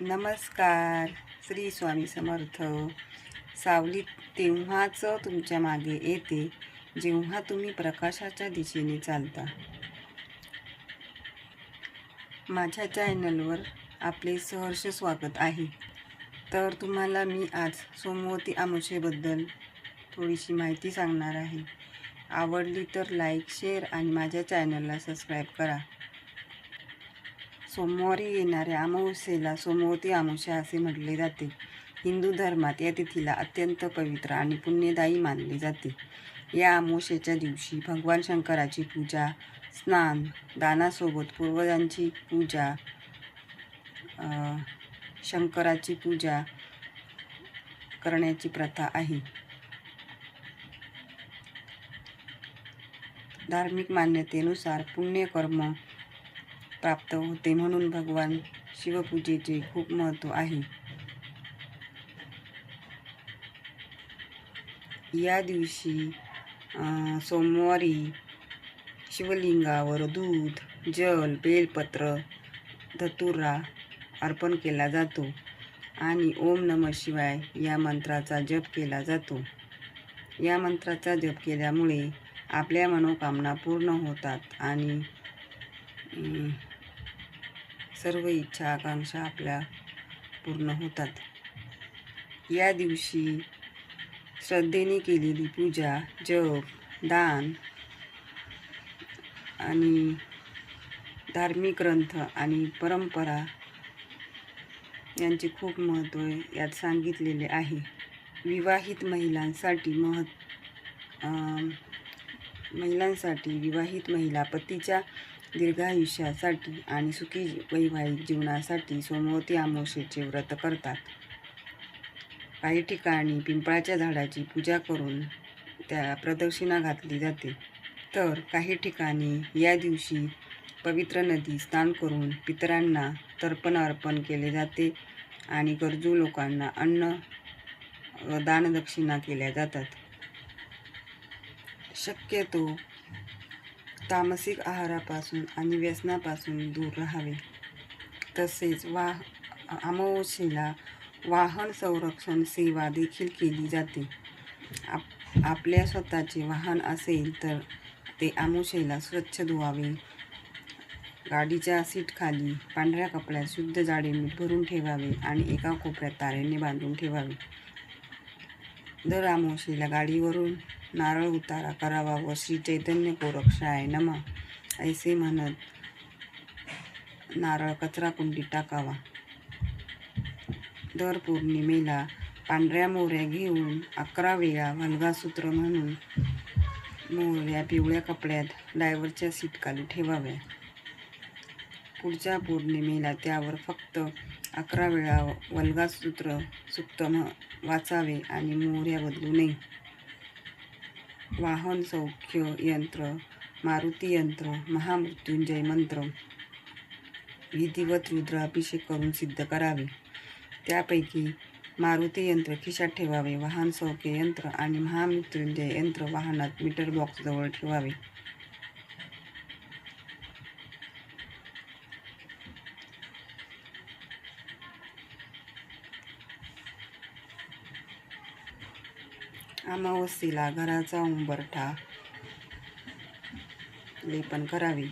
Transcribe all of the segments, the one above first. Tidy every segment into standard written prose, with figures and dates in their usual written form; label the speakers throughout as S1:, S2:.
S1: नमस्कार. श्री स्वामी समर्थ. सावली तेव्हाच तुमच्या मागे येते जेव्हा तुम्ही प्रकाशाच्या दिशेने चालता. माझ्या चॅनलवर आपले सहर्ष स्वागत आहे. तर तुम्हाला मी आज सोमवती अमावस्येबद्दल थोडीशी माहिती सांगणार आहे. आवडली तर लाईक, शेअर आणि माझ्या चॅनलला सबस्क्राईब करा. सोमवारी येणाऱ्या अमावस्येला सोमवती अमावस्या असे म्हटले जाते. हिंदू धर्मात या तिथीला अत्यंत पवित्र आणि पुण्यदायी मानले जाते. या अमावस्येच्या दिवशी भगवान शंकराची पूजा, स्नान, दानासोबत पूर्वजांची पूजा, शंकराची पूजा करण्याची प्रथा आहे. धार्मिक मान्यतेनुसार पुण्यकर्म प्राप्त होते म्हणून भगवान शिवपूजेचे खूप महत्त्व आहे. या दिवशी सोमवारी शिवलिंगावर दूध, जल, बेलपत्र, धतुरा अर्पण केला जातो आणि ओम नमः शिवाय या मंत्राचा जप केला जातो. या मंत्राचा जप केल्यामुळे आपल्या मनोकामना पूर्ण होतात आणि सर्व इच्छा आकांक्षा आपल्या पूर्ण होतात. या दिवशी श्रद्धेने केलेली पूजा, जप, दान आणि धार्मिक ग्रंथ आणि परंपरा यांचे खूप महत्त्व यात सांगितलेले आहे. विवाहित विवाहित महिला पतीच्या दीर्घायुष्यासाठी आणि सुखी वैवाहिक जीवनासाठी सोमवती अमावस्येचे व्रत करतात. काही ठिकाणी पिंपळाच्या झाडाची पूजा करून त्या प्रदक्षिणा घातली जाते, तर काही ठिकाणी या दिवशी पवित्र नदी स्नान करून पितरांना तर्पण अर्पण केले जाते आणि गरजू लोकांना अन्न व दानदक्षिणा केल्या जातात. शक्यतो तामसिक आहारापासून आणि व्यसनापासून दूर राहावे. तसेच अमावस्येला वाहन संरक्षण सेवा देखील केली जाते. आपल्या स्वतःचे वाहन असेल तर ते अमावस्येला स्वच्छ धुवावे. गाडीच्या सीटखाली पांढऱ्या कपड्यात शुद्ध जाडे मीठ भरून ठेवावे आणि एका कोपऱ्यात तारेने बांधून ठेवावे. दर अमावस्येला गाडीवरून नारळ उतारा करावा व श्री चैतन्य गोरक्षाय नमः ऐसे म्हणत नारळ कचराकुंडीत टाकावा. दर पौर्णिमेला पांढऱ्या मोहऱ्या घेऊन 11 वेळा वल्गासूत्र म्हणून मोहऱ्या पिवळ्या कपड्यात ड्रायव्हरच्या सीटखाली ठेवाव्या. पुढच्या पौर्णिमेला त्यावर फक्त 11 वेळा वल्गासूत्र सूक्त वाचावे आणि मोहऱ्या बदलू नये. वाहन सौख्य यंत्र, मारुती यंत्र, महामृत्युंजय मंत्र विधिवत रुद्राभिषेक करून सिद्ध करावे. त्यापैकी मारुती यंत्र खिशात ठेवावे, वाहन सौख्य यंत्र आणि महामृत्युंजय यंत्र वाहनात मीटर बॉक्सजवळ ठेवावे. अमावस्येला घराचा उंबरठा लेपन करावे.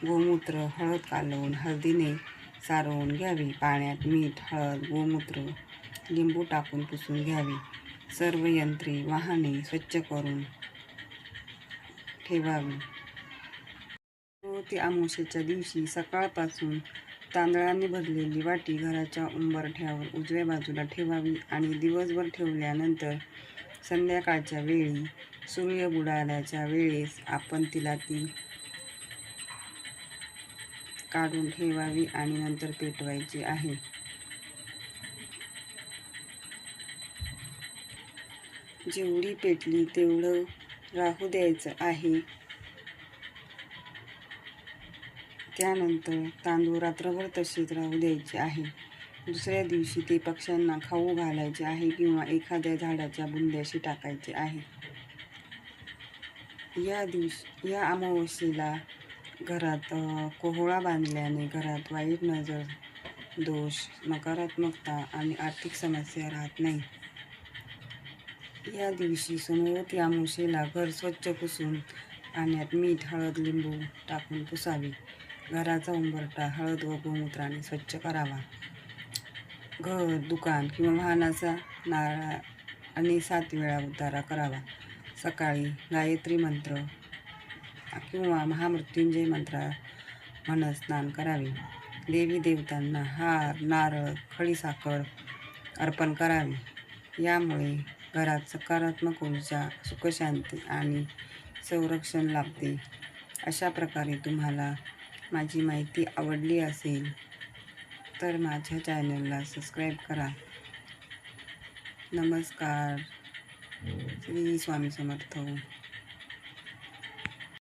S1: गोमूत्र हळद कालवून हळदीने सारवून घ्यावे. पाण्यात मीठ, हळद, गोमूत्र, लिंबू टाकून पुसून घ्यावे. सर्व यंत्रे, वाहने स्वच्छ करून ठेवावी. सोमवती अमावस्येच्या दिवशी सकाळपासून तांदळाने भरलेली वाटी घराच्या उंबरठ्यावर उजव्या बाजूला ठेवावी आणि दिवसभर ठेवल्यानंतर संध्याकाळच्या वेळी सूर्य बुडाल्याच्या वेळेस आपण ती काढून ठेवावी आणि नंतर पेटवायची आहे. जेवढी पेटली तेवढं राहू द्यायचं आहे. त्यानंतर तांदूळ रात्रभर तसेच राहू द्यायचे आहे. दुसऱ्या दिवशी ते पक्ष्यांना खाऊ घालायचे आहे किंवा एखाद्या झाडाच्या बुंध्याशी टाकायचे आहे. या अमावस्येला घरात कोहळा बांधल्याने घरात वाईट नजर दोष, नकारात्मकता आणि आर्थिक समस्या राहत नाही. या दिवशी सोमवती अमावस्येला घर स्वच्छ पुसून पाण्यात मीठ, हळद, लिंबू टाकून पुसावे. घराचा उंबरठा हळद व गोमूत्राने स्वच्छ करावा. घर, दुकान किंवा वाहनाचा नारळाने 7 वेळा उतारा करावा. सकाळी गायत्री मंत्र किंवा महामृत्युंजय मंत्र म्हणत स्नान करावे. देवी देवतांना हार, नारळ, खडीसाखर अर्पण करावे. यामुळे घरात सकारात्मक ऊर्जा, सुखशांती आणि संरक्षण लाभते. अशा प्रकारे तुम्हाला माझी माहिती आवडली असेल तर माझ्या चॅनलला सबस्क्राईब करा. नमस्कार. श्री स्वामी समर्थ.